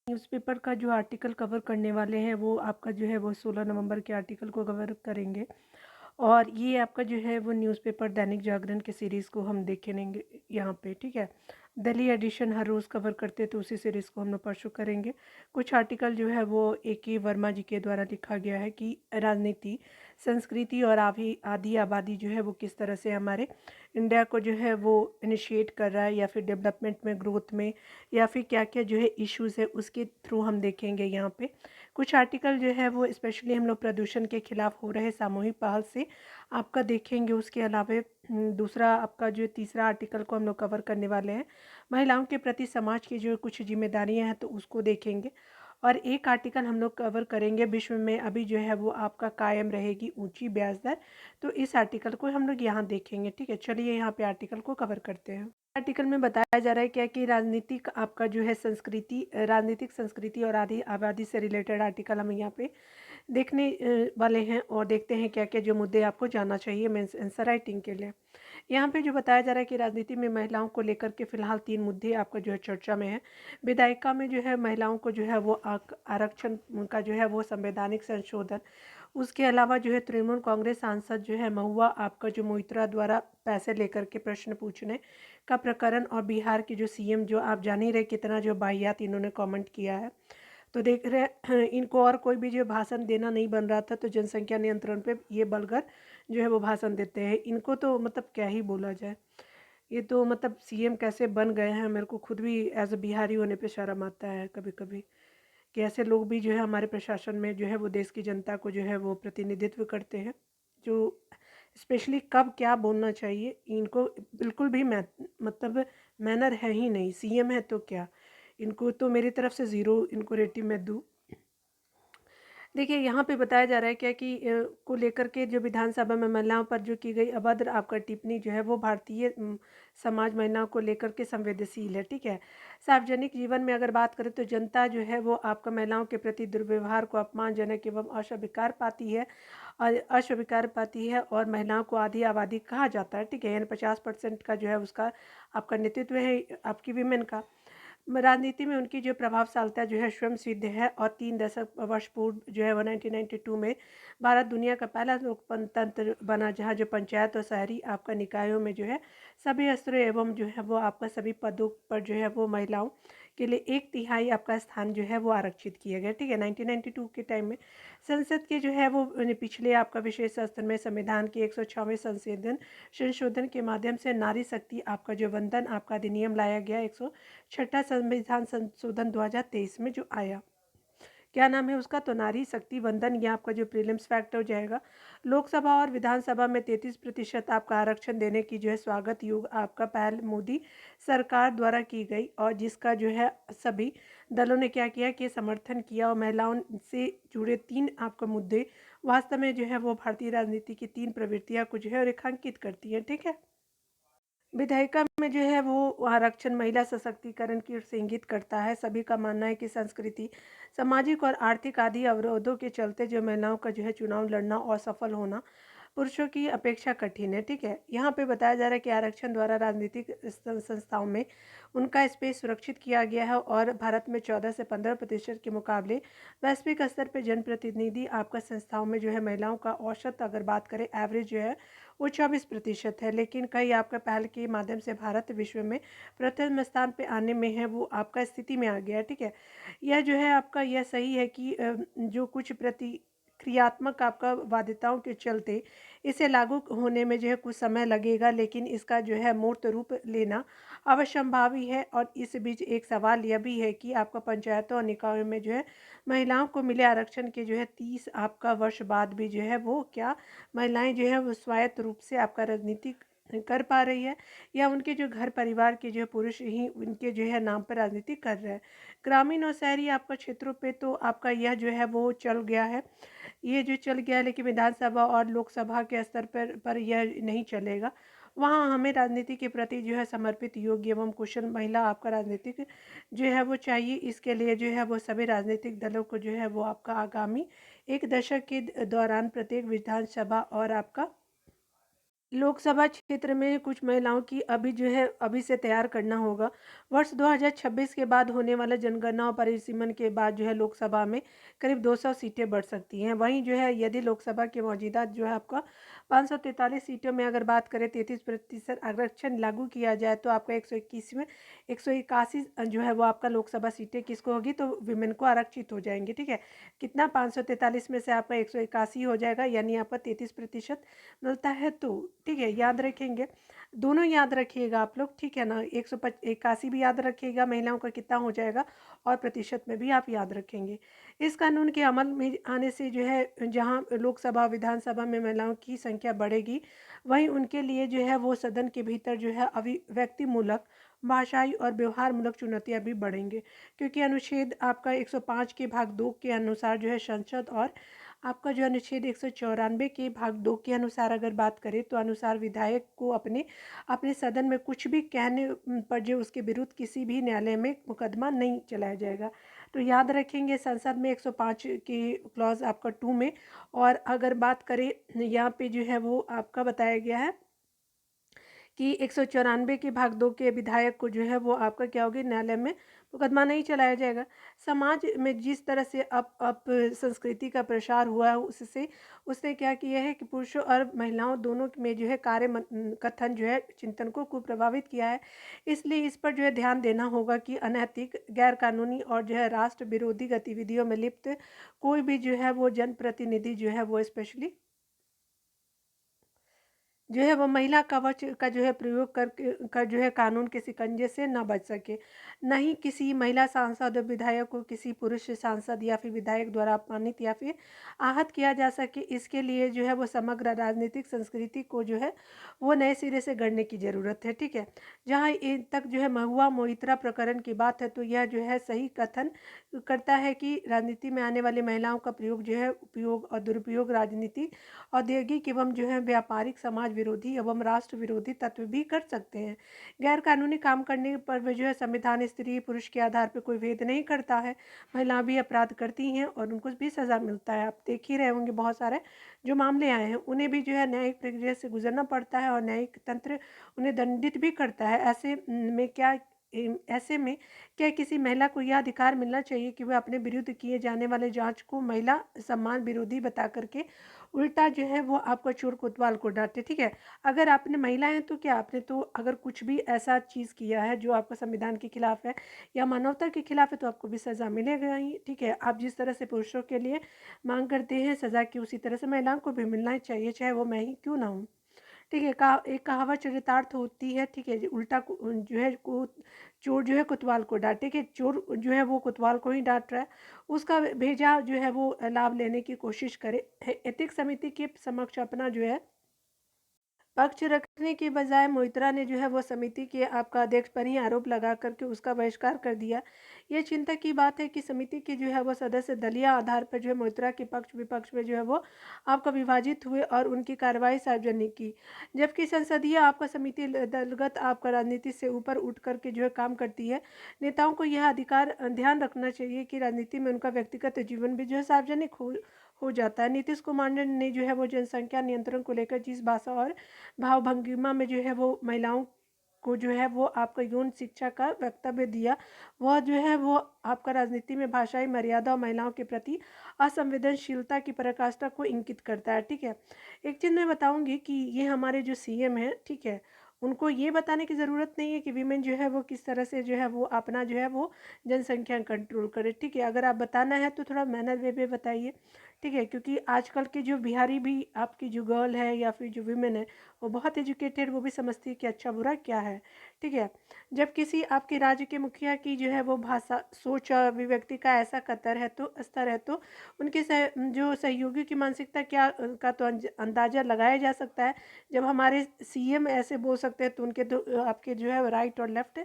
Newspaper का जो article cover करने वाले हैं वो आपका जो है वो 16 नवंबर के आर्टिकल को कवर करेंगे। और ये आपका जो है वो न्यूज़पेपर दैनिक जागरण के सीरीज़ को हम देखेंगे यहाँ पे, ठीक है। दिल्ली एडिशन हर रोज़ कवर करते हैं तो उसी सीरीज़ को हम लोग परसों करेंगे। कुछ आर्टिकल जो है वो A.K. वर्मा जी के द्वारा लिखा गया है कि राजनीति, संस्कृति और आधी आबादी जो है वो किस तरह से हमारे इंडिया को जो है वो इनिशिएट कर रहा है या फिर डेवलपमेंट में, ग्रोथ में, या फिर क्या-क्या जो है इश्यूज़ है उसके थ्रू हम देखेंगे यहाँ पे। कुछ आर्टिकल जो है वो स्पेशली हम लोग प्रदूषण के खिलाफ हो रहे सामूहिक पहल से आपका देखेंगे। उसके अलावा दूसरा आपका जो तीसरा आर्टिकल को हम लोग कवर करने वाले हैं, महिलाओं के प्रति समाज की जो कुछ जिम्मेदारियां हैं तो उसको देखेंगे। और एक आर्टिकल हम लोग कवर करेंगे, विश्व में अभी जो है वो आपका कायम रहेगी ऊंची ब्याज दर, तो इस आर्टिकल को हम लोग यहाँ देखेंगे, ठीक है। चलिए यहाँ पे आर्टिकल को कवर करते हैं। आर्टिकल में बताया जा रहा है क्या कि राजनीतिक आपका जो है संस्कृति, राजनीतिक संस्कृति और आधी आबादी से रिलेटेड आर्टिकल हम यहाँ पे देखने वाले हैं और देखते हैं क्या क्या जो मुद्दे आपको जानना चाहिए मेंस आंसर राइटिंग के लिए। यहाँ पे जो बताया जा रहा है कि राजनीति में महिलाओं को लेकर के फिलहाल 3 मुद्दे आपका जो है चर्चा में है। विधायिका में जो है महिलाओं को जो है वो आरक्षण का जो है वो संवैधानिक संशोधन, उसके अलावा जो है तृणमूल कांग्रेस सांसद जो है महुआ आपका जो मोइत्रा द्वारा पैसे लेकर के प्रश्न पूछने का प्रकरण, और बिहार के जो सीएम जो आप जान ही रहे कितना जो वाहियात इन्होंने कमेंट किया है। तो देख रहे हैं इनको और कोई भी जो भाषण देना नहीं बन रहा था तो जनसंख्या नियंत्रण पे ये बलगर जो है वो भाषण देते हैं। इनको तो मतलब क्या ही बोला जाए, ये तो मतलब सीएम कैसे बन गए हैं, मेरे को खुद भी एज अ बिहारी होने पे शर्म आता है कभी कभी कि ऐसे लोग भी जो है हमारे प्रशासन में जो है वो देश की जनता को जो है वो प्रतिनिधित्व करते हैं, जो स्पेशली कब क्या बोलना चाहिए इनको बिल्कुल भी मतलब मैनर है ही नहीं। सीएम है तो क्या, इनको तो मेरी तरफ से ज़ीरो इनको रेटिंग मैं दूँ। देखिए यहाँ पे बताया जा रहा है क्या कि को लेकर के जो विधानसभा में महिलाओं पर जो की गई अभद्र आपका टिप्पणी जो है वो भारतीय समाज महिलाओं को लेकर के संवेदनशील है, ठीक है। सार्वजनिक जीवन में अगर बात करें तो जनता जो है वो आपका महिलाओं के प्रति दुर्व्यवहार को अपमानजनक एवं अस्वीकार पाती है, और अस्वीकार पाती है, और महिलाओं को आधी आबादी कहा जाता है, ठीक है। यानी 50% का जो है उसका आपका नेतृत्व है आपकी वीमेन का। राजनीति में उनकी जो प्रभावशीलता जो है स्वयं सिद्ध है, और 3 दशक वर्ष पूर्व जो है वो 1992 में भारत दुनिया का पहला लोकतंत्र बना जहाँ जो पंचायत और शहरी आपका निकायों में जो है सभी स्तरों एवं जो है वो आपका सभी पदों पर जो है वो महिलाओं के लिए 1/3 आपका स्थान जो है वो आरक्षित किया गया, ठीक है। 1992 के टाइम में संसद के जो है वो पिछले आपका विशेष सत्र में संविधान के 106वें संशोधन के माध्यम से नारी शक्ति आपका जो वंदन आपका अधिनियम लाया गया, 106वां संविधान संशोधन 2023 में जो आया, क्या नाम है उसका, तो नारी शक्ति वंदन। यह आपका जो प्रीलिम्स फैक्ट हो जाएगा। लोकसभा और विधानसभा में 33% आपका आरक्षण देने की जो है स्वागत योग आपका पहल मोदी सरकार द्वारा की गई, और जिसका जो है सभी दलों ने क्या किया कि समर्थन किया, और महिलाओं से जुड़े 3 आपका मुद्दे वास्तव में जो है वो भारतीय राजनीति की 3 प्रवृत्तियां को जो है रेखांकित करती है, ठीक है। विधायिका में जो है वो आरक्षण महिला सशक्तिकरण की ओर से इंगित करता है। सभी का मानना है कि संस्कृति, सामाजिक और आर्थिक आदि अवरोधों के चलते जो महिलाओं का जो है चुनाव लड़ना और सफल होना पुरुषों की अपेक्षा कठिन है, ठीक है। यहाँ पे बताया जा रहा है कि आरक्षण द्वारा राजनीतिक संस्थाओं में उनका स्पेस सुरक्षित किया गया है, और भारत में 14 से 15% के मुकाबले वैश्विक स्तर पर जनप्रतिनिधि आपका संस्थाओं में जो है महिलाओं का औसत अगर बात करें एवरेज जो है वो 24% है। लेकिन कई आपका पहल के माध्यम से भारत विश्व में प्रथम स्थान पे आने में है वो आपका स्थिति में आ गया है, ठीक है। यह जो है आपका यह सही है कि जो कुछ प्रतिक्रियात्मक आपका बाध्यताओं के चलते इसे लागू होने में जो है कुछ समय लगेगा, लेकिन इसका जो है मूर्त रूप लेना अवश्यंभावी है। और इस बीच एक सवाल यह भी है कि आपका पंचायतों और निकायों में जो है महिलाओं को मिले आरक्षण के जो है 30 आपका वर्ष बाद भी जो है वो क्या महिलाएं जो है वो स्वायत्त रूप से आपका राजनीति कर पा रही है, या उनके जो घर परिवार के जो पुरुष ही उनके जो है नाम पर राजनीति कर रहे हैं। ग्रामीण और शहरी आपका क्षेत्रों पे तो आपका यह जो है वो चल गया है, ये जो चल गया है, लेकिन विधानसभा और लोकसभा के स्तर पर यह नहीं चलेगा। वहाँ हमें राजनीति के प्रति जो है समर्पित योग्य एवं कुशल महिला आपका राजनीतिक जो है वो चाहिए। इसके लिए जो है वो सभी राजनीतिक दलों को जो है वो आपका आगामी 1 दशक के दौरान प्रत्येक विधानसभा और आपका लोकसभा क्षेत्र में कुछ महिलाओं की अभी जो है अभी से तैयार करना होगा। वर्ष 2026 के बाद होने वाला जनगणना और परिसीमन के बाद जो है लोकसभा में करीब 200 सीटें बढ़ सकती हैं। वहीं जो है यदि लोकसभा के मौजूदा जो है आपका 543 सीटों में अगर बात करें 33% आरक्षण लागू किया जाए तो आपका 121 में 181 जो है वो आपका लोकसभा सीटें किसको होगी, तो विमेन को आरक्षित हो जाएंगी। ठीक है, कितना 543 में से आपका 181 हो जाएगा, यानी आपका 33% मिलता है। तो ठीक है, याद रखेंगे, दोनों याद रखिएगा आप लोग, ठीक है ना। 181 भी याद रखिएगा महिलाओं का कितना हो जाएगा, और प्रतिशत में भी आप याद रखेंगे। इस कानून के अमल में आने से जो है जहां लोकसभा विधानसभा में महिलाओं की संख्या बढ़ेगी, वहीं उनके लिए जो है वो सदन के भीतर जो है अभिव्यक्ति मूलक, भाषाई और व्यवहार मूलक चुनौतियां भी बढ़ेंगे, क्योंकि अनुच्छेद आपका 105 के भाग 2 के अनुसार जो है संसद, और आपका जो अनुच्छेद 194 के भाग 2 के अनुसार अगर बात करें तो अनुसार विधायक को अपने अपने सदन में कुछ भी कहने पर जो उसके विरुद्ध किसी भी न्यायालय में मुकदमा नहीं चलाया जाएगा। तो याद रखेंगे संसद में 105 के क्लॉज आपका 2 में। और अगर बात करें यहाँ पे जो है वो आपका बताया गया है कि 194 के भाग 2 के विधायक को जो है वो आपका क्या होगी, न्यायालय में मुकदमा नहीं चलाया जाएगा। समाज में जिस तरह से अब संस्कृति का प्रसार हुआ है उससे उसने क्या किया है कि पुरुषों और महिलाओं दोनों में जो है कथन जो है चिंतन को प्रभावित किया है। इसलिए इस पर जो है ध्यान देना होगा कि अनैतिक, गैर कानूनी और जो है राष्ट्र विरोधी गतिविधियों में लिप्त कोई भी जो है वो जनप्रतिनिधि जो है वो स्पेशली जो है वो महिला कवच का जो है प्रयोग कर जो है कानून के शिकंजे से न बच सके। नहीं किसी महिला सांसद और विधायक को किसी पुरुष सांसद या फिर विधायक द्वारा अपमानित या फिर आहत किया जा सके। इसके लिए जो है वो समग्र राजनीतिक संस्कृति को जो है वो नए सिरे से गढ़ने की ज़रूरत है। ठीक है, जहाँ तक जो है महुआ मोइत्रा प्रकरण की बात है तो यह जो है सही कथन करता है कि राजनीति में आने वाली महिलाओं का प्रयोग जो है उपयोग और दुरुपयोग राजनीति, औद्योगिक एवं जो है व्यापारिक, समाज विरोधी एवं राष्ट्र विरोधी तत्व भी कर सकते हैं। गैर कानूनी काम करने पर भी जो है संविधान स्त्री पुरुष के आधार पर कोई भेद नहीं करता है। महिला भी अपराध करती हैं और उनको भी सज़ा मिलता है। आप देख ही रहे होंगे बहुत सारे जो मामले आए हैं उन्हें भी जो है न्यायिक प्रक्रिया से गुजरना पड़ता है और न्यायिक तंत्र उन्हें दंडित भी करता है। ऐसे में क्या किसी महिला को यह अधिकार मिलना चाहिए कि वह अपने विरुद्ध किए जाने वाले जांच को महिला सम्मान विरोधी बता करके उल्टा जो है वो आपका चोर कोतवाल को डांटे। ठीक है, अगर आपने महिला हैं तो क्या आपने तो अगर कुछ भी ऐसा चीज़ किया है जो आपका संविधान के खिलाफ है या मानवता के खिलाफ है तो आपको भी सज़ा मिलेगा ही। ठीक है, आप जिस तरह से पुरुषों के लिए मांग करते हैं सज़ा की, उसी तरह से महिलाओं को भी मिलना ही चाहिए, चाहे वो मैं ही क्यों ना हूँ। ठीक है, एक कहावत चरितार्थ होती है। ठीक है, उल्टा जो है को चोर जो है कोतवाल को डांटे, कि चोर जो है वो कोतवाल को ही डांट रहा है, उसका भेजा जो है वो लाभ लेने की कोशिश करे। एथिक्स समिति के समक्ष अपना जो है पक्ष रखने के बजाय मोइत्रा ने जो है वो समिति के आपका अध्यक्ष पर ही आरोप लगा करके उसका बहिष्कार कर दिया। ये चिंता की बात है कि समिति के जो है वो सदस्य दलीय आधार पर जो है मोइत्रा के पक्ष विपक्ष में जो है वो आपका विभाजित हुए और उनकी कार्रवाई सार्वजनिक की, जबकि संसदीय आपका समिति दलगत आपका राजनीति से ऊपर उठ करके जो है काम करती है। नेताओं को यह अधिकार ध्यान रखना चाहिए कि राजनीति में उनका व्यक्तिगत जीवन भी जो है सार्वजनिक हो जाता है। नीतीश कुमार ने जो है वो जनसंख्या नियंत्रण को लेकर जिस भाषा और भाव भंगिमा में जो है वो महिलाओं को जो है वो आपका यौन शिक्षा का वक्तव्य दिया, वह जो है वो आपका राजनीति में भाषाई मर्यादा और महिलाओं के प्रति असंवेदनशीलता की पराकाष्ठा को इंगित करता है। ठीक है, एक चीज़ मैं बताऊंगी कि ये हमारे जो सीएम हैं, ठीक है, उनको ये बताने की ज़रूरत नहीं है कि वीमेन जो है वो किस तरह से जो है वो अपना जो है वो जनसंख्या कंट्रोल करे। ठीक है, अगर आप बताना है तो थोड़ा मैनर वे में बताइए। ठीक है, क्योंकि आजकल के जो बिहारी भी आपकी जो गर्ल है या फिर जो वीमेन है वो बहुत एजुकेटेड, वो भी समझती है कि अच्छा बुरा क्या है। ठीक है, जब किसी आपके राज्य के मुखिया की जो है वो भाषा सोच और अभिव्यक्ति का ऐसा कतर है तो स्तर है तो उनके जो सहयोगी की मानसिकता क्या का तो अंदाज़ा लगाया जा सकता है। जब हमारे सीएम ऐसे बोल सकते हैं तो उनके तो आपके जो है राइट और लेफ्ट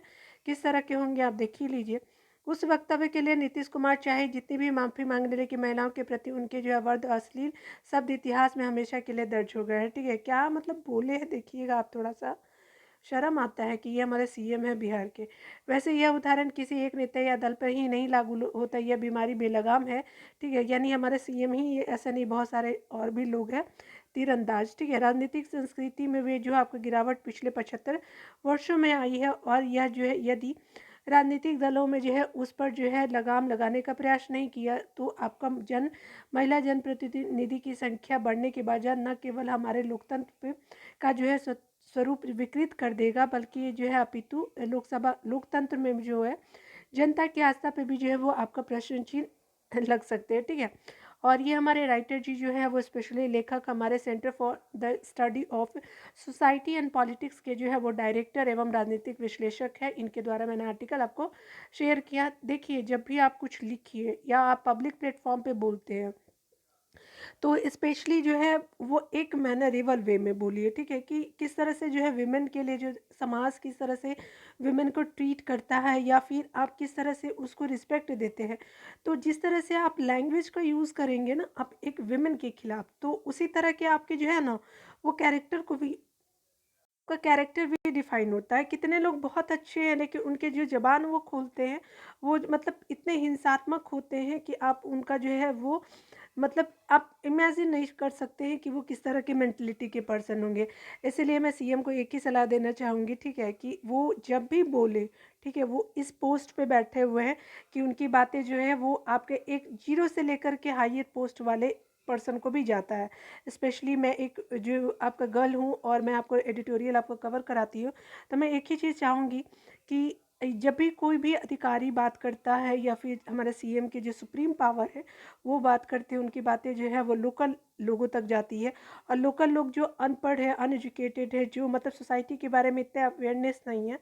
किस तरह के होंगे आप देख ही लीजिए। उस वक्तव्य के लिए नीतीश कुमार चाहे जितनी भी माफ़ी मांगने लेकिन महिलाओं के प्रति उनके जो है अवैध अश्लील शब्द इतिहास में हमेशा के लिए दर्ज हो गए हैं। ठीक है, क्या मतलब बोले हैं देखिएगा आप थोड़ा सा, शर्म आता है कि ये हमारे सीएम हैं बिहार के। वैसे यह उदाहरण किसी एक नेता या दल पर ही नहीं लागू होता, यह बीमारी बेलगाम है, ठीक है। यानी हमारे सीएम ही ये, ऐसा नहीं, बहुत सारे और भी लोग हैं तीरंदाज, ठीक है। राजनीतिक संस्कृति में वे जो आपको गिरावट पिछले 75 वर्षों में आई है, और यह जो है यदि राजनीतिक दलों में जो है उस पर जो है लगाम लगाने का प्रयास नहीं किया तो आपका महिला जनप्रतिनिधि की संख्या बढ़ने के बजाय न केवल हमारे लोकतंत्र पे का जो है स्वरूप विकृत कर देगा, बल्कि ये जो है अपितु लोकतंत्र में जो है जनता की आस्था पे भी जो है वो आपका प्रश्न चिन्ह लग सकते हैं, ठीक है। और ये हमारे राइटर जी जो है वो स्पेशली लेखक हमारे centre for the study of society and politics के जो है वो डायरेक्टर एवं राजनीतिक विश्लेषक है। इनके द्वारा मैंने आर्टिकल आपको शेयर किया। देखिए, जब भी आप कुछ लिखिए या आप पब्लिक प्लेटफॉर्म पे बोलते हैं तो स्पेशली जो है वो एक मैनरेबल वे में बोलिए, ठीक है, कि किस तरह से जो है विमेन के लिए जो समाज किस तरह से विमेन को ट्रीट करता है, या फिर आप किस तरह से उसको रिस्पेक्ट देते हैं। तो जिस तरह से आप लैंग्वेज का यूज़ करेंगे ना आप एक विमेन के खिलाफ, तो उसी तरह के आपके जो है ना वो कैरेक्टर को भी का कैरेक्टर भी डिफाइन होता है। कितने लोग बहुत अच्छे हैं लेकिन उनके जो ज़बान वो खोलते हैं वो मतलब इतने हिंसात्मक होते हैं कि आप उनका जो है वो मतलब आप इमेजिन नहीं कर सकते हैं कि वो किस तरह के मेंटलिटी के पर्सन होंगे। इसीलिए मैं सीएम को एक ही सलाह देना चाहूँगी, ठीक है, कि वो जब भी बोले, ठीक है, वो इस पोस्ट पे बैठे हुए हैं कि उनकी बातें जो है वो आपके एक जीरो से लेकर के हाईएस्ट पोस्ट वाले पर्सन को भी जाता है। स्पेशली मैं एक जो आपका गर्ल हूँ और मैं आपको एडिटोरियल आपको कवर कराती हूँ, तो मैं एक ही चीज़ चाहूँगी कि जब भी कोई भी अधिकारी बात करता है या फिर हमारे सीएम की जो सुप्रीम पावर है वो बात करते हैं, उनकी बातें जो है वो लोकल लोगों तक जाती है। और लोकल लोग जो अनपढ़ है, अनएजुकेटेड है, जो मतलब सोसाइटी के बारे में इतने अवेयरनेस नहीं है,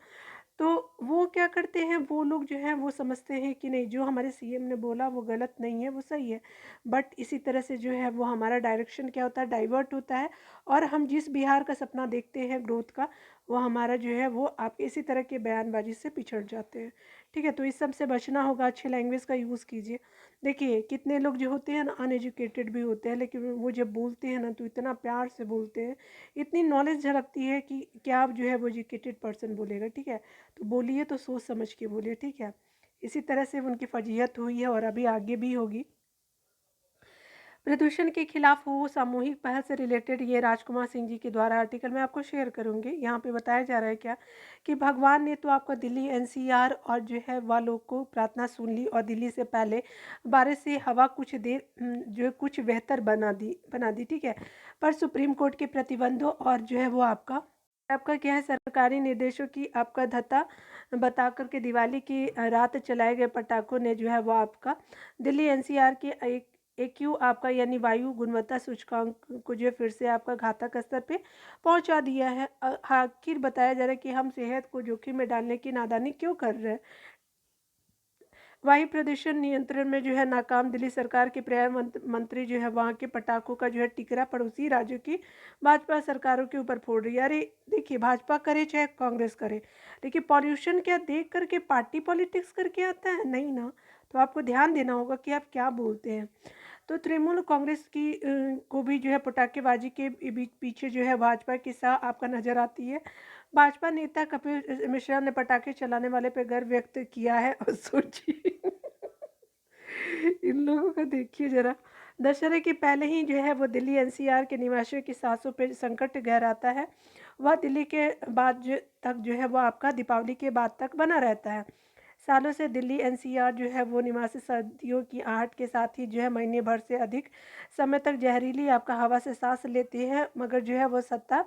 तो वो क्या करते हैं, वो लोग जो हैं वो समझते हैं कि नहीं, जो हमारे सीएम ने बोला वो गलत नहीं है, वो सही है। बट इसी तरह से जो है वो हमारा डायरेक्शन क्या होता है, डाइवर्ट होता है, और हम जिस बिहार का सपना देखते हैं ग्रोथ का, वो हमारा जो है वो आप इसी तरह के बयानबाजी से पिछड़ जाते हैं, ठीक है। तो इस सब से बचना होगा, अच्छे लैंग्वेज का यूज़ कीजिए। देखिए, कितने लोग जो होते हैं ना अनएजुकेटेड भी होते हैं, लेकिन वो जब बोलते हैं ना तो इतना प्यार से बोलते हैं, इतनी नॉलेज झलकती है कि क्या आप जो है वो एजुकेटेड पर्सन बोलेगा, ठीक है। तो बोलिए तो सोच समझ के बोलिए, ठीक है। इसी तरह से उनकी फजीहत हुई है और अभी आगे भी होगी। प्रदूषण के खिलाफ हो सामूहिक पहल से रिलेटेड ये राजकुमार सिंह जी के द्वारा आर्टिकल मैं आपको शेयर करूंगी। यहाँ पे बताया जा रहा है क्या कि भगवान ने तो आपको दिल्ली एनसीआर और जो है वालों को प्रार्थना सुन ली और दिल्ली से पहले बारिश से हवा कुछ देर जो है कुछ बेहतर बना दी, ठीक है। पर सुप्रीम कोर्ट के प्रतिबंधों और जो है वो आपका आपका क्या है सरकारी निर्देशों की आपका धत्ता बता कर के दिवाली की रात चलाए गए पटाखों ने जो है वो आपका दिल्ली एनसीआर के एक एक्यू आपका यानी वायु गुणवत्ता सूचकांक को जो है फिर से आपका घातक स्तर पे पहुंचा दिया है। आखिर बताया जा रहा है कि हम सेहत को जोखिम में डालने की नादानी क्यों कर रहे हैं। वायु प्रदूषण नियंत्रण में जो है नाकाम दिल्ली सरकार के पर्यावरण मंत्री जो है वहाँ के पटाखों का जो है टिकरा पड़ोसी राज्यों की भाजपा सरकारों के ऊपर फोड़ रही है। अरे देखिए, भाजपा करे चाहे कांग्रेस करे, लेकिन पॉल्यूशन क्या देख करके पार्टी पॉलिटिक्स करके आता है, नहीं ना। तो आपको ध्यान देना होगा कि आप क्या बोलते हैं। तो तृणमूल कांग्रेस की को भी जो है पटाखेबाजी के पीछे जो है भाजपा की साह आपका नजर आती है। भाजपा नेता कपिल मिश्रा ने पटाखे चलाने वाले पे गर्व व्यक्त किया है, और सोचिए इन लोगों का देखिए जरा। दशहरे के पहले ही जो है वो दिल्ली एनसीआर के निवासियों की सांसों पे संकट गहराता है। वह दिल्ली के बाद तक जो है वो आपका दीपावली के बाद तक बना रहता है। सालों से दिल्ली एनसीआर जो है वो निवासी सर्दियों की आहट के साथ ही जो है महीने भर से अधिक समय तक जहरीली आपका हवा से सांस लेते हैं, मगर जो है वो सत्ता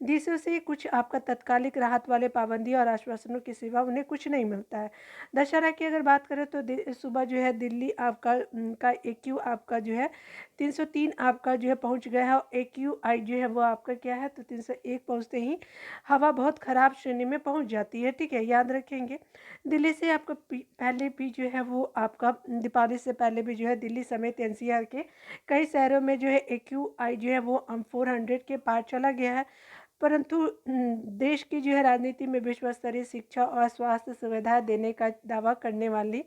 देशों से कुछ आपका तत्कालिक राहत वाले पाबंदी और आश्वासनों के सिवा उन्हें कुछ नहीं मिलता है। दशहरा की अगर बात करें तो सुबह जो है दिल्ली आपका का एक्यू आपका जो है 303 आपका जो है पहुंच गया है। एक्यू आई जो है वो आपका क्या है तो 301 पहुंचते ही हवा बहुत ख़राब श्रेणी में पहुंच जाती है, ठीक है, याद रखेंगे। दिल्ली से आपका पहले भी जो है वो आपका दीपावली से पहले भी जो है दिल्ली समेत एनसीआर के कई शहरों में जो है एक्यू आई जो है वो 400 के पार चला गया है। परंतु देश की जो है राजनीति में विश्व स्तरीय शिक्षा और स्वास्थ्य सुविधा देने का दावा करने वाली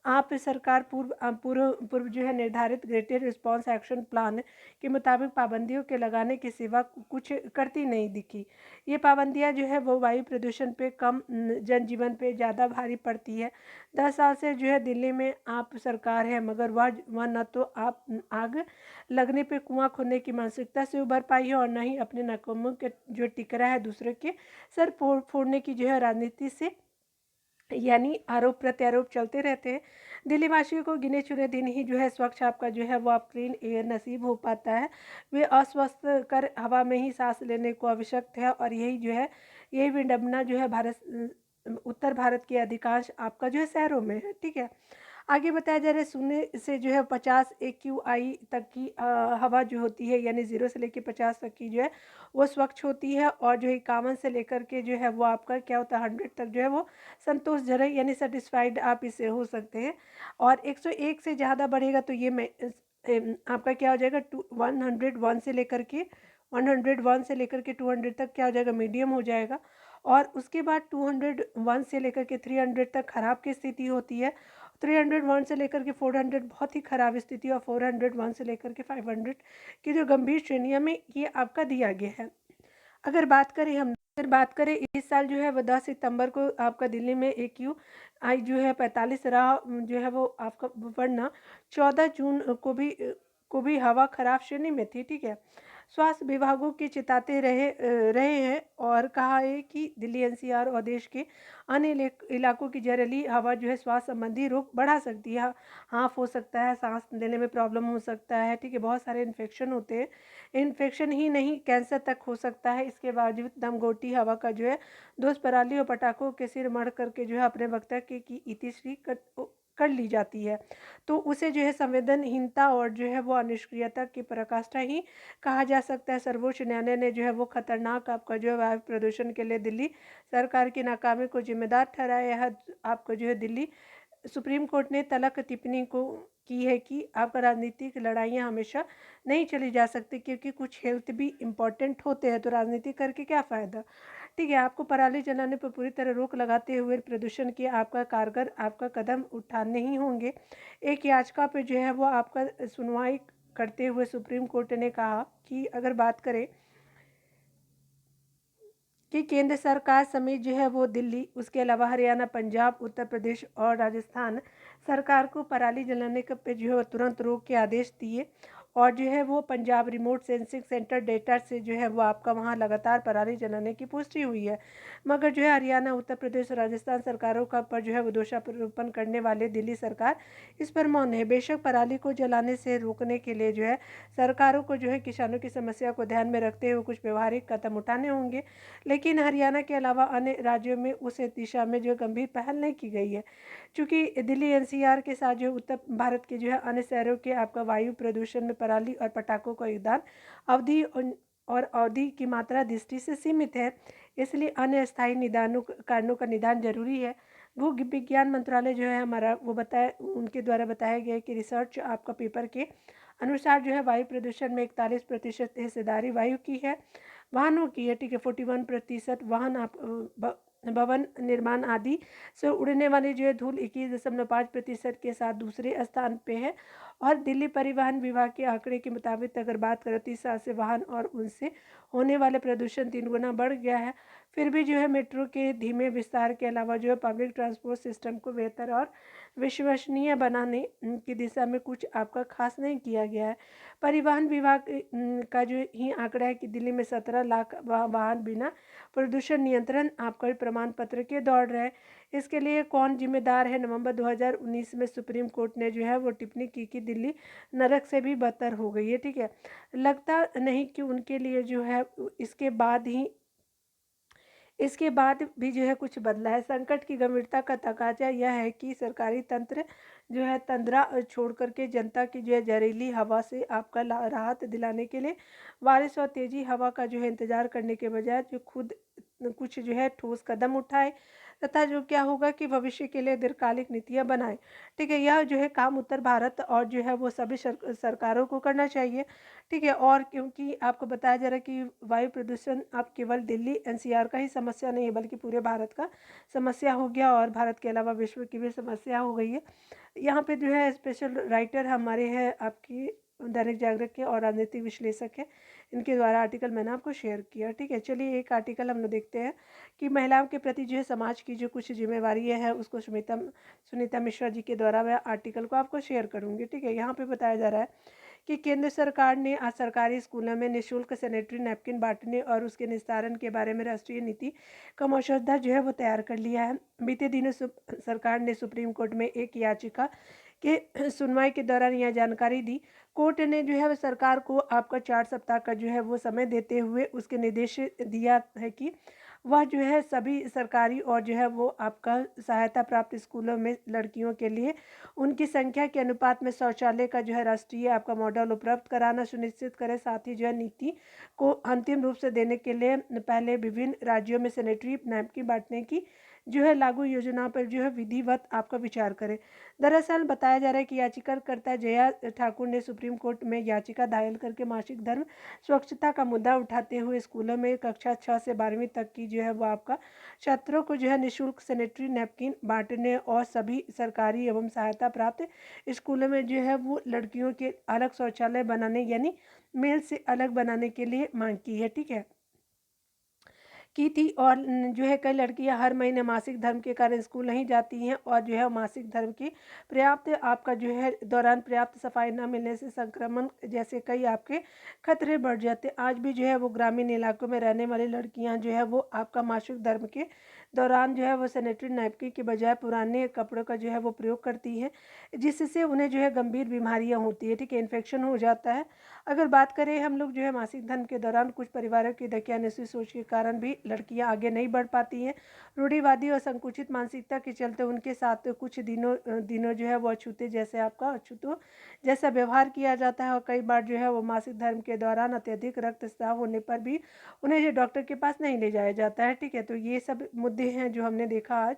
आप सरकार पूर्व जो है निर्धारित ग्रेटर रिस्पांस एक्शन प्लान के मुताबिक पाबंदियों के लगाने की सिवा कुछ करती नहीं दिखी। ये पाबंदियां जो है वो वायु प्रदूषण पे कम, जनजीवन पे ज़्यादा भारी पड़ती है। 10 साल से जो है दिल्ली में आप सरकार है, मगर वह न तो आप आग लगने पे कुआं खोदने की मानसिकता से उभर पाई है और न ही अपने नाकामों के जो टिकरा है दूसरे के सर फोड़ने की जो है राजनीति से, यानी आरोप प्रत्यारोप चलते रहते हैं। दिल्ली वासियों को गिने चुने दिन ही जो है स्वच्छ आपका जो है वो आप क्लीन एयर नसीब हो पाता है। वे अस्वस्थ कर हवा में ही सांस लेने को आवश्यक है, और यही विडंबना जो है उत्तर भारत के अधिकांश आपका जो है शहरों में है। ठीक है, आगे बताया जा रहा है, शून्य से जो है 50 AQI तक की हवा जो होती है, यानी 0 से लेकर 50 तक की जो है वो स्वच्छ होती है, और जो 51 से लेकर के जो है वो आपका क्या होता है 100 तक जो है वो संतोषजनक यानी सेटिस्फाइड आप इससे हो सकते हैं। और 101 से ज़्यादा बढ़ेगा तो ये आपका क्या हो जाएगा 101 से लेकर के 101 से लेकर के 200 तक क्या हो जाएगा, मीडियम हो जाएगा। और उसके बाद 201 से लेकर के 300 तक खराब की स्थिति होती है। 301 से लेकर के 400 बहुत ही ख़राब स्थिति, और 401 से लेकर के 500 की जो गंभीर श्रेणियों में ये आपका दिया गया है। अगर बात करें इस साल जो है वो 10 सितंबर को आपका दिल्ली में AQI जो है 45 रहा, जो है वो आपका, वरना 14 जून को भी हवा खराब श्रेणी में थी। ठीक है, स्वास्थ्य विभागों की चेताते रहे हैं और कहा है कि दिल्ली NCR और देश के अन्य इलाकों की जहरीली हवा जो है स्वास्थ्य संबंधी रोग बढ़ा सकती है। हाँफ हो सकता है, सांस लेने में प्रॉब्लम हो सकता है। ठीक है, बहुत सारे इन्फेक्शन होते हैं, इन्फेक्शन ही नहीं कैंसर तक हो सकता है। इसके बावजूद दमघोटी हवा का जो है दोस्त पराली और पटाखों के सिर मढ़ करके जो है अपने वक्तव्य की इतिश्री कर ली जाती है, तो उसे जो है संवेदनहीनता और जो है वो अनिष्क्रियता की पराकाष्ठा ही कहा जा सकता है। सर्वोच्च न्यायालय ने जो है वो खतरनाक आपका जो है वायु प्रदूषण के लिए दिल्ली सरकार की नाकामी को जिम्मेदार ठहराया है। आपको जो है दिल्ली सुप्रीम कोर्ट ने तलक टिप्पणी को की है कि आपका राजनीतिक लड़ाइयाँ हमेशा नहीं चली जा सकती, क्योंकि कुछ हेल्थ भी इम्पोर्टेंट होते हैं, तो राजनीति करके क्या फ़ायदा। ठीक है, आपको पराली जलाने पर पूरी तरह रोक लगाते हुए प्रदूषण के आपका कारगर आपका कदम उठाने ही होंगे। एक याचिका पे जो है वो आपका सुनवाई करते हुए सुप्रीम कोर्ट ने कहा कि अगर बात करें कि केंद्र सरकार समेत जो है वो दिल्ली, उसके अलावा हरियाणा, पंजाब, उत्तर प्रदेश और राजस्थान सरकार को पराली जलाने पे जो है वो तुरंत रोक के आदेश दिए, और जो है वो Punjab remote sensing centre data से जो है वो आपका वहाँ लगातार पराली जलाने की पुष्टि हुई है। मगर जो है हरियाणा, उत्तर प्रदेश और राजस्थान सरकारों का पर जो है वो दोषारोपण करने वाले दिल्ली सरकार इस पर मौन है। बेशक पराली को जलाने से रोकने के लिए जो है सरकारों को जो है किसानों की समस्या को ध्यान में रखते हुए कुछ व्यवहारिक कदम उठाने होंगे, लेकिन हरियाणा के अलावा अन्य राज्यों में उस दिशा में जो गंभीर पहल नहीं की गई है। चूँकि दिल्ली NCR के साथ जो उत्तर भारत के जो है अन्य शहरों के आपका वायु प्रदूषण में पराली और पटाखों का योगदान अवधि की मात्रा दृष्टि से सीमित है, इसलिए अन्य स्थायी कारणों का निदान जरूरी है। भू विज्ञान मंत्रालय जो है हमारा वो उनके द्वारा बताया गया है कि रिसर्च आपका पेपर के अनुसार जो है वायु प्रदूषण में 41% हिस्सेदारी वायु की है, वाहनों की है। ठीक है, 41% वाहन भवन निर्माण आदि से उड़ने वाली जो है धूल 21.5% के साथ दूसरे स्थान पे है। और दिल्ली परिवहन विभाग के आंकड़े के मुताबिक अगर बात करें 30 साल से वाहन और उनसे होने वाले प्रदूषण 3 गुना बढ़ गया है। फिर भी जो है मेट्रो के धीमे विस्तार के अलावा जो है पब्लिक ट्रांसपोर्ट सिस्टम को बेहतर और विश्वसनीय बनाने की दिशा में कुछ आपका खास नहीं किया गया है। परिवहन विभाग का जो ही आंकड़ा है कि दिल्ली में 17 लाख वाहन बिना प्रदूषण नियंत्रण आपका प्रमाण पत्र के दौड़ रहे हैं। इसके लिए कौन जिम्मेदार है? नवंबर 2019 में सुप्रीम कोर्ट ने जो है वो टिप्पणी की कि दिल्ली नरक से भी बदतर हो गई है। ठीक है, लगता नहीं कि उनके लिए जो है इसके बाद भी जो है कुछ बदला है। संकट की गंभीरता का तकाजा यह है कि सरकारी तंत्र जो है तंद्रा छोड़ करके जनता की जो है जहरीली हवा से आपका राहत दिलाने के लिए बारिश और तेजी हवा का जो है इंतजार करने के बजाय जो खुद कुछ जो है ठोस कदम उठाए। तथा जो क्या होगा कि भविष्य के लिए दीर्घकालिक नीतियाँ बनाएँ। ठीक है? यह जो है काम उत्तर भारत और जो है वो सभी सरकारों को करना चाहिए। ठीक है? और क्योंकि आपको बताया जा रहा है कि वायु प्रदूषण अब केवल दिल्ली एनसीआर का ही समस्या नहीं है, बल्कि पूरे भारत का समस्या हो गया और भारत के अलावा विश्व की भी समस्या हो गई है। यहाँ पे जो है स्पेशल राइटर हमारे हैं आपकी दैनिक जागरण के और राजनीतिक विश्लेषक हैं। इनके द्वारा आर्टिकल मैंने आपको शेयर किया। ठीक है? चलिए एक आर्टिकल हम लोग देखते हैं कि महिलाओं के प्रति जो है समाज की जो कुछ ज़िम्मेवारियाँ हैं उसको सुनीता मिश्रा जी के द्वारा मैं आर्टिकल को आपको शेयर करूँगी। ठीक है? यहाँ पे बताया जा रहा है कि केंद्र सरकार ने आज सरकारी स्कूलों में निःशुल्क सैनिटरी नैपकिन बांटने और उसके निस्तारण के बारे में राष्ट्रीय नीति का मसौदा जो है वो तैयार कर लिया है। बीते दिनों सरकार ने सुप्रीम कोर्ट में एक याचिका के सुनवाई के दौरान यह जानकारी दी। कोर्ट ने जो है वो सरकार को आपका 4 सप्ताह का जो है वो समय देते हुए उसके निर्देश दिया है कि वह जो है सभी सरकारी और जो है वो आपका सहायता प्राप्त स्कूलों में लड़कियों के लिए उनकी संख्या के अनुपात में शौचालय का जो है राष्ट्रीय आपका मॉडल उपलब्ध कराना सुनिश्चित करें। साथ ही जो है नीति को अंतिम रूप से देने के लिए पहले विभिन्न राज्यों में सैनिटरी नैपकिन बांटने की जो है लागू योजना पर जो है विधिवत आपका विचार करें। दरअसल बताया जा रहा है कि याचिकाकर्ता जया ठाकुर ने सुप्रीम कोर्ट में याचिका दायर करके मासिक धर्म स्वच्छता का मुद्दा उठाते हुए स्कूलों में कक्षा 6 से 12वीं तक की जो है वो आपका छात्रों को जो है निःशुल्क सैनिटरी नैपकिन बांटने और सभी सरकारी एवं सहायता प्राप्त स्कूलों में जो है वो लड़कियों के अलग शौचालय बनाने यानी मेल से अलग बनाने के लिए मांग की है। ठीक है? की थी और जो है कई लड़कियां हर महीने मासिक धर्म के कारण स्कूल नहीं जाती हैं और जो है मासिक धर्म की पर्याप्त आपका जो है दौरान पर्याप्त सफाई न मिलने से संक्रमण जैसे कई आपके खतरे बढ़ जाते। आज भी जो है वो ग्रामीण इलाकों में रहने वाली लड़कियां जो है वो आपका मासिक धर्म के दौरान जो है वो सैनिटरी नैपकिन के बजाय पुराने कपड़ों का जो है वो प्रयोग करती हैं, जिससे उन्हें जो है गंभीर बीमारियां होती है। ठीक है? इन्फेक्शन हो जाता है। अगर बात करें हम लोग जो है मासिक धर्म के दौरान कुछ परिवारों की दकियानूसी सोच के कारण भी लड़कियां आगे नहीं बढ़ पाती हैं। रूढ़िवादी और संकुचित मानसिकता के चलते उनके साथ कुछ दिनों जो है वो अछूते जैसे आपका अछूतों जैसा व्यवहार किया जाता है और कई बार जो है वो मासिक धर्म के दौरान अत्यधिक रक्तस्राव होने पर भी उन्हें जो डॉक्टर के पास नहीं ले जाया जाता है। ठीक है? तो ये सब मुद्दे हैं जो हमने देखा आज।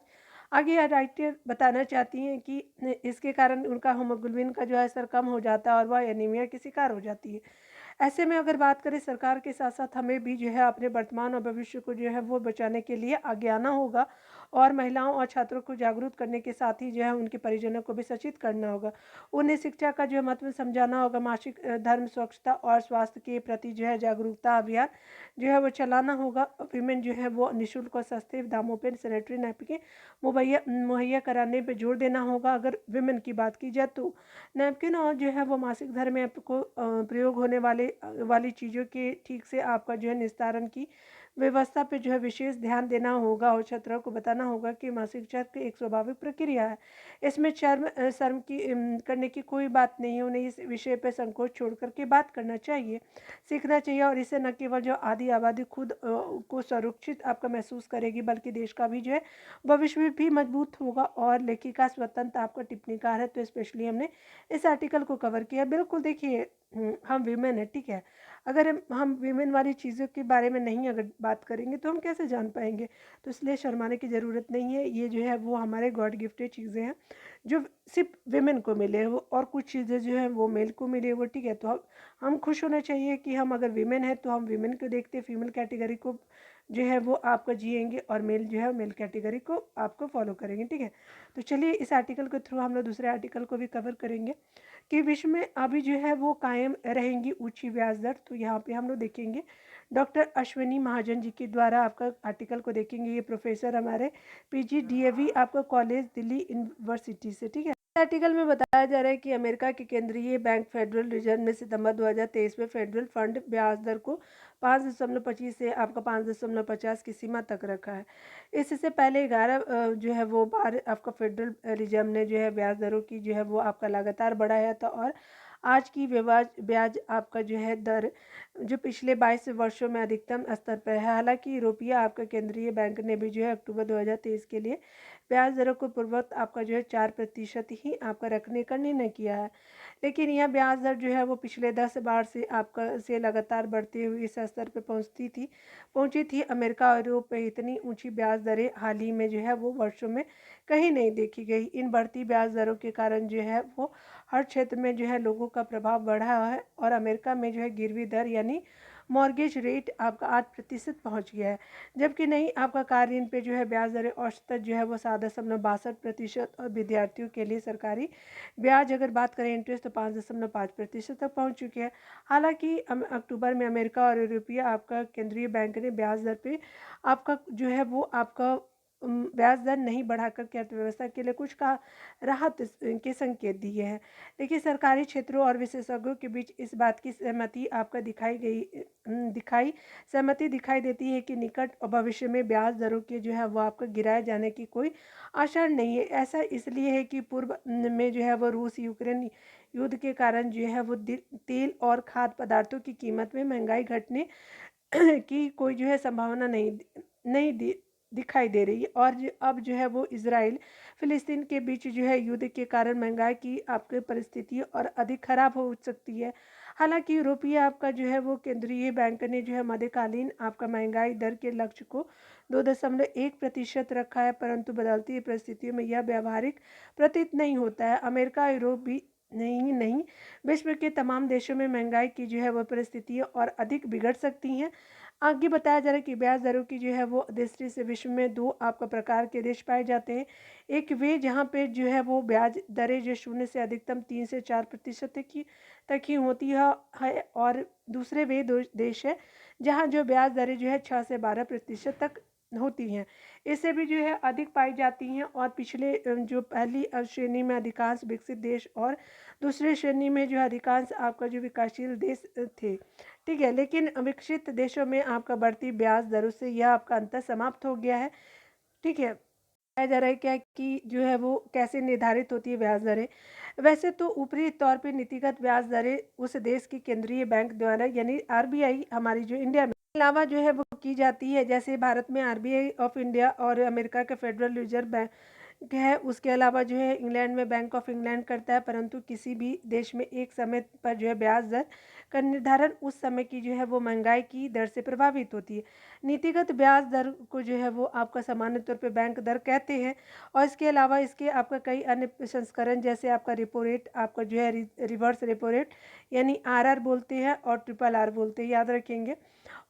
आगे यह राइटर बताना चाहती हैं कि इसके कारण उनका हीमोग्लोबिन का जो है स्तर कम हो जाता है और वह एनीमिया की शिकार हो जाती है। ऐसे में अगर बात करें सरकार के साथ साथ हमें भी जो है अपने वर्तमान और भविष्य को जो है वो बचाने के लिए आगे आना होगा और महिलाओं और छात्रों को जागरूक करने के साथ ही जो है उनके परिजनों को भी सचेत करना होगा। उन्हें शिक्षा का जो है महत्व समझाना होगा। मासिक धर्म स्वच्छता और स्वास्थ्य के प्रति जो है जागरूकता अभियान जो है वो चलाना होगा। विमेन जो है वो निःशुल्क और सस्ते दामों पर सैनिटरी नैपकिन मुहैया कराने पर जोर देना होगा। अगर विमेन की बात की जाए तो नैपकिन और जो है वो मासिक धर्म में आपको प्रयोग होने वाली चीज़ों के ठीक से आपका जो है निस्तारण की व्यवस्था पे जो है विशेष ध्यान देना होगा और छात्रों को बताना होगा कि मासिक चक्र एक स्वाभाविक प्रक्रिया है। इसमें शर्म करने की कोई बात नहीं है। उन्हें इस विषय पर संकोच छोड़ करके बात करना चाहिए, सीखना चाहिए और इससे न केवल जो आधी आबादी खुद को सुरक्षित आपका महसूस करेगी, बल्कि देश का भी जो है भविष्य भी मजबूत होगा। और लेखिका स्वतंत्र आपका टिप्पणीकार है, तो स्पेशली हमने इस आर्टिकल को कवर किया। बिल्कुल देखिए हम वीमेन है। ठीक है? अगर हम वीमेन वाली चीज़ों के बारे में नहीं अगर बात करेंगे तो हम कैसे जान पाएंगे। तो इसलिए शर्माने की ज़रूरत नहीं है। ये जो है वो हमारे गॉड गिफ्टेड चीज़ें हैं जो सिर्फ वीमेन को मिले वो, और कुछ चीज़ें जो है वो मेल को मिले वो। ठीक है? तो हम खुश होना चाहिए कि हम अगर वीमेन है तो हम वीमेन को देखते फीमेल कैटेगरी को जो है वो आपका जिएंगे और मेल जो है मेल कैटेगरी को आपको फॉलो करेंगे। ठीक है? तो चलिए इस आर्टिकल के थ्रू हम लोग दूसरे आर्टिकल को भी कवर करेंगे कि विश्व में अभी जो है वो कायम रहेंगी ऊंची ब्याज दर। तो यहाँ पे हम लोग देखेंगे डॉक्टर अश्विनी महाजन जी के द्वारा आपका आर्टिकल को देखेंगे। ये प्रोफेसर हमारे PGDAV आपका कॉलेज दिल्ली यूनिवर्सिटी से। ठीक है? आर्टिकल में बताया जा रहा है कि अमेरिका के केंद्रीय बैंक फेडरल रिजर्व ने सितंबर 2023 में फेडरल फंड ब्याज दर को 5.25 से आपका 5.50 की सीमा तक रखा है। इससे पहले 11 जो है वो बार आपका फेडरल रिजर्व ने जो है ब्याज दरों की जो है वो आपका लगातार बढ़ाया था और आज की ब्याज ब्याज आपका जो है दर जो पिछले 22 वर्षों में अधिकतम स्तर पर है। हालांकि यूरोपीय आपका केंद्रीय बैंक ने भी जो है अक्टूबर 2023 के लिए ब्याज दरों को पूर्ववत आपका जो है 4% ही आपका रखने का निर्णय किया है। लेकिन यह ब्याज दर जो है वो पिछले 10 बार से आपका से लगातार बढ़ते हुए इस स्तर पर पहुंची थी। अमेरिका और यूरोप में इतनी ऊंची ब्याज दरें हाल ही में जो है वो वर्षों में कहीं नहीं देखी गई। इन बढ़ती ब्याज दरों के कारण जो है वो हर क्षेत्र में जो है लोगों का प्रभाव बढ़ा है और अमेरिका में जो है गिरवी दर यानी मॉर्गेज रेट आपका 8% पहुँच गया है, जबकि नहीं आपका कार ऋण पे जो है ब्याज दरें औसतन जो है वो 7.62% और विद्यार्थियों के लिए सरकारी ब्याज अगर बात करें इंटरेस्ट तो 5.5% तक पहुँच चुकी है। हालांकि अक्टूबर में अमेरिका और यूरोपीय आपका केंद्रीय बैंक ने ब्याज दर पे आपका जो है वो आपका ब्याज दर नहीं बढ़ाकर के अर्थव्यवस्था के लिए कुछ का राहत के संकेत दिए हैं। देखिए सरकारी क्षेत्रों और विशेषज्ञों के बीच इस बात की सहमति आपका सहमति दिखाई देती है कि निकट भविष्य में ब्याज दरों के जो है वो आपका गिराए जाने की कोई आशा नहीं है। ऐसा इसलिए है कि पूर्व में जो है वो रूस यूक्रेन युद्ध के कारण जो है वो तेल और खाद्य पदार्थों की कीमत में महंगाई घटने की कोई जो है संभावना नहीं दिखाई दे रही है। और अब जो है वो इजराइल फिलिस्तीन के बीच जो है युद्ध के कारण महंगाई की आपकी परिस्थिति और अधिक खराब हो सकती है। हालांकि यूरोपीय आपका जो है वो केंद्रीय बैंक ने जो है मध्यकालीन आपका महंगाई दर के लक्ष्य को 2.1% रखा है, परंतु बदलती परिस्थितियों में यह व्यावहारिक प्रतीत नहीं होता है। अमेरिका यूरोप भी नहीं विश्व के तमाम देशों में महंगाई की जो है वह परिस्थितियाँ और अधिक बिगड़ सकती हैं। आगे बताया जा रहा है कि ब्याज दरों की जो है वो दृष्टि से विश्व में दो आपका प्रकार के देश पाए जाते हैं। एक वे जहाँ पे जो है वो ब्याज दरें जो 0 से अधिकतम 3 से 4% तक ही होती है और दूसरे वे देश है जहाँ जो ब्याज दरें जो है 6 से 12% तक होती हैं। इससे भी जो है अधिक पाई जाती हैं और पिछले जो पहली श्रेणी में अधिकांश विकसित देश और दूसरे श्रेणी में जो अधिकांश आपका जो विकासशील देश थे। ठीक है, लेकिन विकसित देशों में आपका बढ़ती ब्याज दरों से यह आपका अंतर समाप्त हो गया है। ठीक है, बताया जा रहा है क्या कि जो है वो कैसे निर्धारित होती है ब्याज दरें। वैसे तो ऊपरी तौर पे नीतिगत ब्याज दरें उस देश की केंद्रीय बैंक द्वारा यानी आरबीआई हमारी जो इंडिया में अलावा जो है वो की जाती है। जैसे भारत में आरबीआई ऑफ इंडिया और अमेरिका का फेडरल रिजर्व बैंक है, उसके अलावा जो है इंग्लैंड में बैंक ऑफ इंग्लैंड करता है। परंतु किसी भी देश में एक समय पर जो है ब्याज दर का निर्धारण उस समय की जो है वो महंगाई की दर से प्रभावित होती है। नीतिगत ब्याज दर को जो है वो आपका सामान्य तौर पे बैंक दर कहते हैं और इसके अलावा इसके आपका कई अन्य संस्करण जैसे आपका रेपो रेट आपका जो है रिवर्स रेपो रेट यानी आरआर बोलते हैं और ट्रिपल आर बोलते हैं, याद रखेंगे,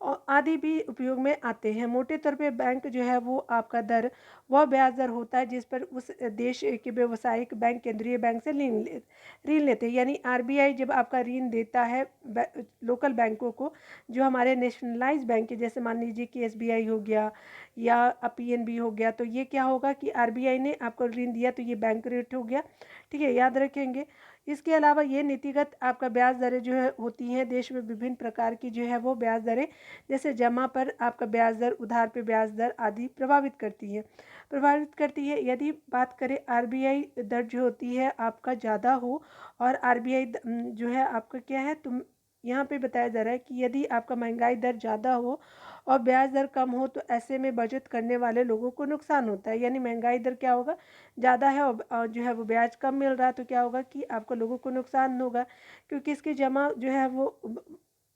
और आदि भी उपयोग में आते हैं। मोटे तौर पे बैंक जो है वो आपका दर वह ब्याज दर होता है जिस पर उस देश के व्यावसायिक बैंक केंद्रीय बैंक से ऋण लेते हैं। यानी आरबीआई जब आपका ऋण देता है लोकल बैंकों को जो हमारे नेशनलाइज बैंक है, जैसे मान लीजिए कि एसबीआई हो गया या पीएनबी हो गया, तो ये क्या होगा कि आरबीआई ने आपको ऋण दिया तो ये बैंक रेट हो गया। ठीक है, याद रखेंगे। इसके अलावा ये नीतिगत आपका ब्याज दरें जो है होती हैं देश में विभिन्न प्रकार की जो है वो ब्याज दरें जैसे जमा पर आपका ब्याज दर, उधार पे ब्याज दर आदि प्रभावित करती है। यदि बात करें आरबीआई दर जो होती है आपका ज़्यादा हो और आरबीआई जो है आपका क्या है, तुम यहाँ पे बताया जा रहा है कि यदि आपका महंगाई दर ज़्यादा हो और ब्याज दर कम हो तो ऐसे में बचत करने वाले लोगों को नुकसान होता है। यानी महंगाई दर क्या होगा, ज़्यादा है और जो है वो ब्याज कम मिल रहा है तो क्या होगा कि आपको लोगों को नुकसान होगा, क्योंकि इसकी जमा जो है वो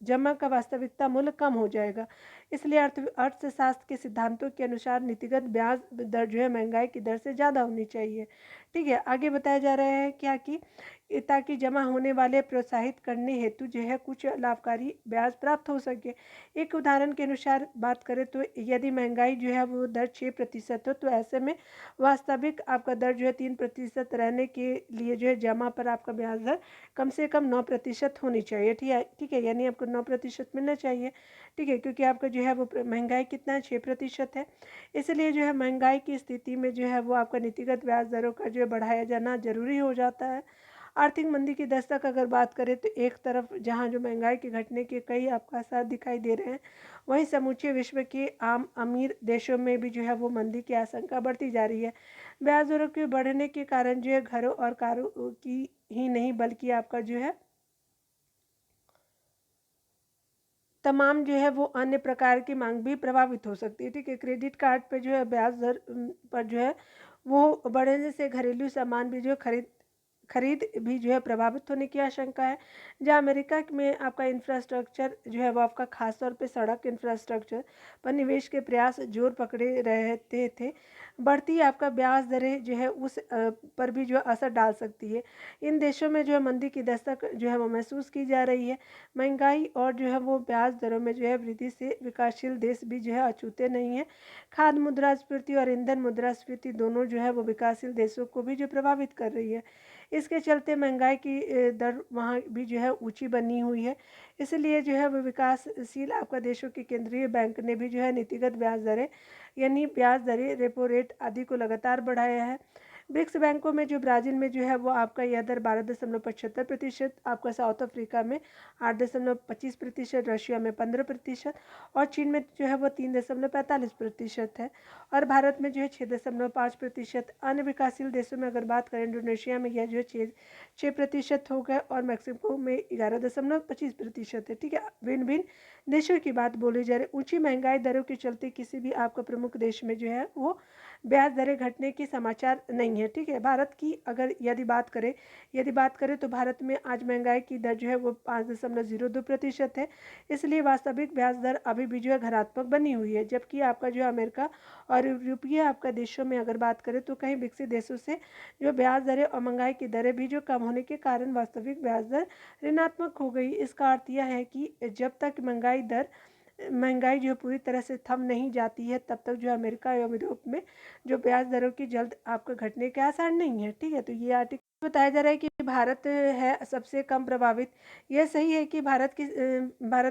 जमा का वास्तविकता मूल्य कम हो जाएगा। इसलिए अर्थशास्त्र के सिद्धांतों के अनुसार नीतिगत ब्याज दर जो है महंगाई की दर से ज़्यादा होनी चाहिए। ठीक है, आगे बताया जा रहा है क्या कि ताकि जमा होने वाले प्रोत्साहित करने हेतु जो है कुछ लाभकारी ब्याज प्राप्त हो सके। एक उदाहरण के अनुसार बात करें तो यदि महंगाई जो है वो दर 6% हो तो ऐसे में वास्तविक आपका दर जो है 3% रहने के लिए जो है जमा पर आपका ब्याज दर कम से कम 9% होनी चाहिए। ठीक है, यानी आपको 9% मिलना चाहिए। ठीक है, क्योंकि आपका जो है वो महंगाई कितना है, 6% है। इसलिए जो है महंगाई की स्थिति में जो है वो आपका नीतिगत ब्याज दरों का जो है बढ़ाया जाना जरूरी हो जाता है। आर्थिक मंदी की दस्तक अगर बात करें तो एक तरफ जहां जो महंगाई के घटने के कई आपका असर दिखाई दे रहे हैं, वहीं समूचे विश्व के आम अमीर देशों में भी जो है वो मंदी की आशंका बढ़ती जा रही है। ब्याज दरों के बढ़ने के कारण जो है घरों और कारों की ही नहीं बल्कि आपका जो है तमाम जो है वो अन्य प्रकार की मांग भी प्रभावित हो सकती है। ठीक है, क्रेडिट कार्ड पे जो है ब्याज दर पर जो है वो बढ़ने से घरेलू सामान भी जो है खरीद भी जो है प्रभावित होने की आशंका है। जहाँ अमेरिका में आपका इंफ्रास्ट्रक्चर जो है वो आपका खास तौर पे सड़क इंफ्रास्ट्रक्चर पर निवेश के प्रयास जोर पकड़े रहते थे, बढ़ती आपका ब्याज दरें जो है उस पर भी जो असर डाल सकती है। इन देशों में जो है मंदी की दस्तक जो है वो महसूस की जा रही है। महंगाई और जो है वो ब्याज दरों में जो है वृद्धि से विकासशील देश भी जो है अछूते नहीं है। खाद्य मुद्रास्फीति और ईंधन मुद्रास्फीति दोनों जो है वो विकासशील देशों को भी जो प्रभावित कर रही है। इसके चलते महंगाई की दर वहाँ भी जो है ऊंची बनी हुई है। इसलिए जो है वो विकासशील आपका देशों के केंद्रीय बैंक ने भी जो है नीतिगत ब्याज दरें यानी ब्याज दरें रेपो रेट आदि को लगातार बढ़ाया है। ब्रिक्स बैंकों में जो ब्राज़ील में जो है वो आपका यह दर 12.75%, आपका साउथ अफ्रीका में 8.25%, रशिया में 15% और चीन में जो है वो 3.45% है और भारत में जो है 6.5%। अन्य विकासशील देशों में अगर बात करें, इंडोनेशिया में यह जो है 6% हो गया और मैक्सिको में 11.25% है। ठीक है, भिन्न भिन्न देशों की बात बोली जा रही। ऊंची महंगाई दरों के चलते किसी भी आपका प्रमुख देश में जो है वो ब्याज दरें घटने की समाचार नहीं है। ठीक है, भारत की अगर यदि बात करें तो भारत में आज महंगाई की दर जो है वो 5.02% है। इसलिए वास्तविक ब्याज दर अभी भी जो है घरात्मक बनी हुई है। जबकि आपका जो अमेरिका और यूरोपीय आपका देशों में अगर बात करें तो कहीं विकसित देशों से जो ब्याज दरें और महंगाई की दरें भी जो कम होने के कारण वास्तविक ब्याज दर ऋणात्मक हो गई। इसका अर्थ यह है कि जब तक महंगाई जो पूरी तरह से थम नहीं जाती है तब तक जो अमेरिका एवं यूरोप में जो ब्याज दरों की जल्द आपको घटने के आसार नहीं है। ठीक है, तो ये आर्टिकल बताया जा रहा है कि भारत है सबसे कम प्रभावित। यह सही है कि भारत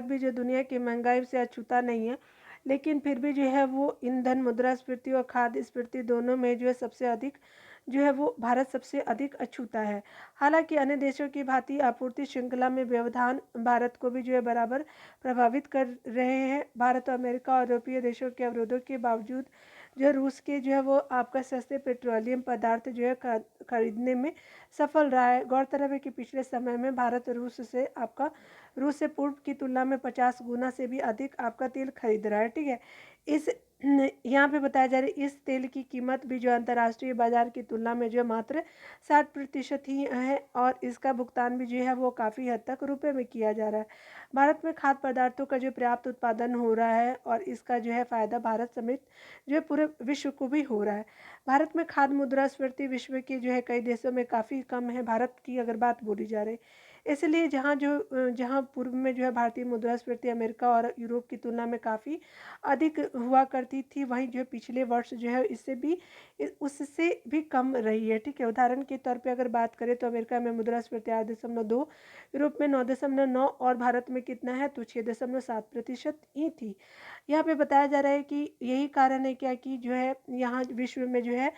भी जो दुनिया की महंगाई से अछूता नहीं है, लेकिन फिर भी जो है वो ईंधन मुद्रास्फीति और खाद्य स्फीति दोनों में जो है सबसे अधिक जो है वो भारत सबसे अधिक अछूता है। हालांकि अन्य देशों की भांति आपूर्ति श्रृंखला में व्यवधान भारत को भी जो है बराबर प्रभावित कर रहे हैं। भारत और अमेरिका और यूरोपीय देशों के अवरोधों के बावजूद जो रूस के जो है वो आपका सस्ते पेट्रोलियम पदार्थ जो है खरीदने में सफल रहा है। गौरतलब है कि पिछले समय में भारत रूस से पूर्व की तुलना में 50 गुना से भी अधिक आपका तेल खरीद रहा है। ठीक है, इस यहाँ पे बताया जा रहा है इस तेल की कीमत भी जो अंतर्राष्ट्रीय बाजार की तुलना में जो मात्र 60% ही है और इसका भुगतान भी जो है वो काफ़ी हद तक रुपए में किया जा रहा है। भारत में खाद्य पदार्थों का जो पर्याप्त उत्पादन हो रहा है और इसका जो है फ़ायदा भारत समेत जो है पूरे विश्व को भी हो रहा है। भारत में खाद्य मुद्रास्फीति विश्व के जो है कई देशों में काफ़ी कम है, भारत की अगर बात बोली जा रही। इसलिए जहाँ पूर्व में जो है भारतीय मुद्रास्फीति अमेरिका और यूरोप की तुलना में काफ़ी अधिक हुआ करती थी, वहीं जो है पिछले वर्ष जो है उससे भी कम रही है। ठीक है, उदाहरण के तौर पे अगर बात करें तो अमेरिका में मुद्रास्फीति 8.2, यूरोप में 9.9 और भारत में कितना है तो 6.7% ही थी। यहाँ पे बताया जा रहा है कि यही कारण है क्या कि जो है यहाँ विश्व में जो है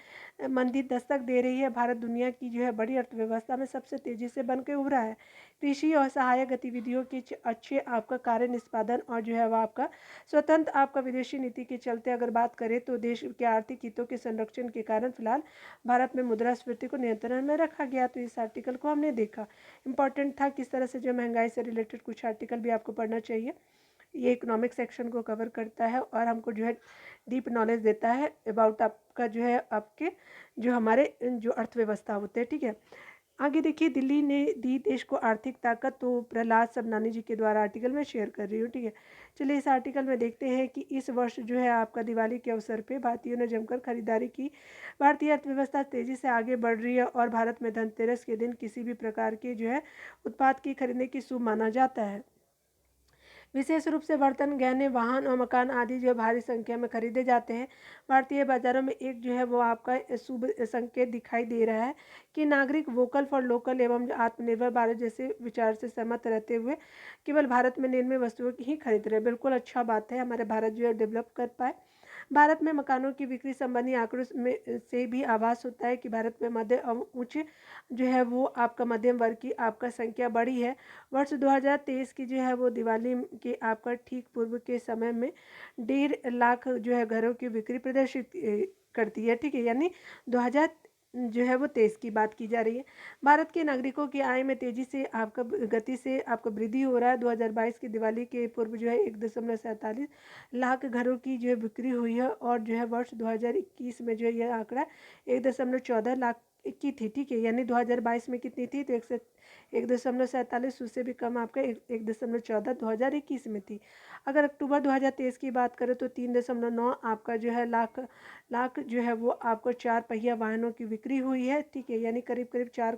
मंदी दस्तक दे रही है। भारत दुनिया की जो है बड़ी अर्थव्यवस्था में सबसे तेजी से बन के उभरा है। कृषि और सहायक गतिविधियों के अच्छे आपका कार्य निष्पादन और जो है वह आपका स्वतंत्र आपका विदेशी नीति के चलते अगर बात करें तो देश के आर्थिक हितों के संरक्षण के कारण फिलहाल भारत में मुद्रास्फीति को नियंत्रण में रखा गया। तो इस आर्टिकल को हमने देखा, इम्पॉर्टेंट था किस तरह से जो महंगाई से रिलेटेड कुछ आर्टिकल भी आपको पढ़ना चाहिए। ये इकोनॉमिक सेक्शन को कवर करता है और हमको जो है डीप नॉलेज देता है अबाउट आपका जो है आपके जो हमारे जो अर्थव्यवस्था होते हैं। ठीक है, आगे देखिए, दिल्ली ने दी देश को आर्थिक ताकत, तो प्रहलाद सबनानी जी के द्वारा आर्टिकल में शेयर कर रही हूँ। ठीक है, चलिए इस आर्टिकल में देखते हैं कि इस वर्ष जो है आपका दिवाली के अवसर पे भारतीयों ने जमकर खरीदारी की। भारतीय अर्थव्यवस्था तेज़ी से आगे बढ़ रही है और भारत में धनतेरस के दिन किसी भी प्रकार के जो है उत्पाद की खरीदने की शुभ माना जाता है। विशेष रूप से बर्तन, गहने, वाहन और मकान आदि जो भारी संख्या में खरीदे जाते हैं। भारतीय बाजारों में एक जो है वो आपका शुभ संकेत दिखाई दे रहा है कि नागरिक वोकल फॉर लोकल एवं आत्मनिर्भर भारत जैसे विचार से सहमत रहते हुए केवल भारत में निर्मित वस्तुओं की ही खरीद रहे हैं। बिल्कुल अच्छा बात है, हमारे भारत जो है डेवलप कर पाए। भारत में मकानों की बिक्री संबंधी आंकड़ों में से भी आभास होता है कि भारत में मध्य और उच्च जो है वो आपका मध्यम वर्ग की आपका संख्या बढ़ी है। वर्ष 2023 की जो है वो दिवाली के आपका ठीक पूर्व के समय में 1.5 लाख जो है घरों की बिक्री प्रदर्शित करती है। ठीक है, यानी जो है वो तेज़ की बात की जा रही है। भारत के नागरिकों की आय में तेज़ी से आपका गति से आपका वृद्धि हो रहा है। 2022 की दिवाली के पूर्व जो है 1.47 लाख घरों की जो है बिक्री हुई है, और जो है वर्ष 2021 में जो है यह आंकड़ा 1.14 लाख की थी, ठीक है। यानी 2022 में कितनी थी, तो 1.47, उससे भी कम आपका 1.14 2021 में थी। अगर अक्टूबर 2023 की बात करें तो 3.9 आपका जो है लाख जो है वो आपको 4 पहिया वाहनों की बिक्री हुई है, ठीक है। यानी करीब करीब 4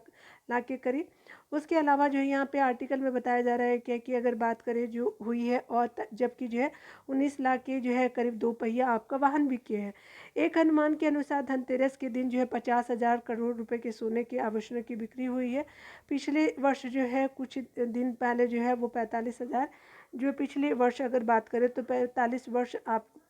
लाख के करीब। उसके अलावा जो है यहाँ पे आर्टिकल में बताया जा रहा है क्या कि अगर बात करें जो हुई है, और जबकि जो है 19 लाख के जो है करीब 2 पहिया आपका वाहन बिके हैं। एक अनुमान के अनुसार धनतेरस के दिन जो है 50,000 करोड़ रुपए के सोने के आभूषणों की बिक्री हुई है। पिछले वर्ष जो है कुछ दिन पहले जो है वो 45,000, जो पिछले वर्ष अगर बात करें तो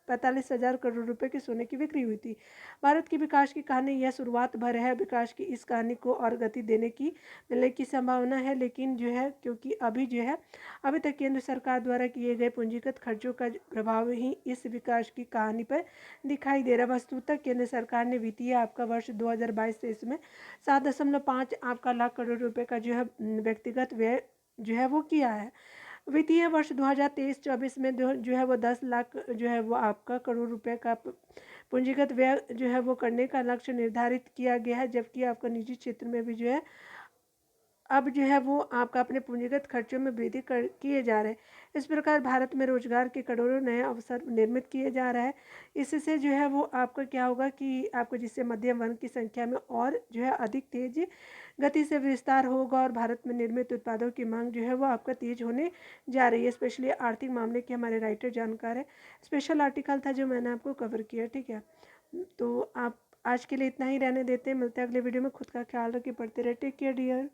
45,000 करोड़ रुपए के सोने की बिक्री हुई थी। भारत की विकास की कहानी यह शुरुआत भर है। विकास की इस कहानी को और गति मिलने की संभावना है, लेकिन जो है क्योंकि अभी तक केंद्र सरकार द्वारा किए गए पूंजीगत खर्चों का प्रभाव ही इस विकास की कहानी पर दिखाई दे रहा है। वस्तुतः केंद्र सरकार ने वित्तीय आपका वर्ष 2022-23 में 7.5 आपका लाख करोड़ रुपए का जो है व्यक्तिगत व्यय जो है वो किया है। वित्तीय वर्ष 2023-24 में जो है वो 10 लाख जो है वो आपका करोड़ रुपए का पूंजीगत व्यय जो है वो करने का लक्ष्य निर्धारित किया गया है, जबकि आपका निजी क्षेत्र में भी जो है अब जो है वो आपका अपने पूंजीगत खर्चों में वृद्धि किए जा रहे हैं। इस प्रकार भारत में रोजगार के करोड़ों नए अवसर निर्मित किए जा रहा है। इससे जो है वो आपका क्या होगा कि आपको जिससे मध्यम वर्ग की संख्या में और जो है अधिक तेज गति से विस्तार होगा, और भारत में निर्मित उत्पादों की मांग जो है वो आपका तेज होने जा रही है। स्पेशली आर्थिक मामले के हमारे राइटर जानकार है। स्पेशल आर्टिकल था जो मैंने आपको कवर किया, ठीक है। तो आप आज के लिए इतना ही रहने देते हैं। मिलते हैं अगले वीडियो में। खुद का ख्याल रखिए, पढ़ते रहे। Take care dear.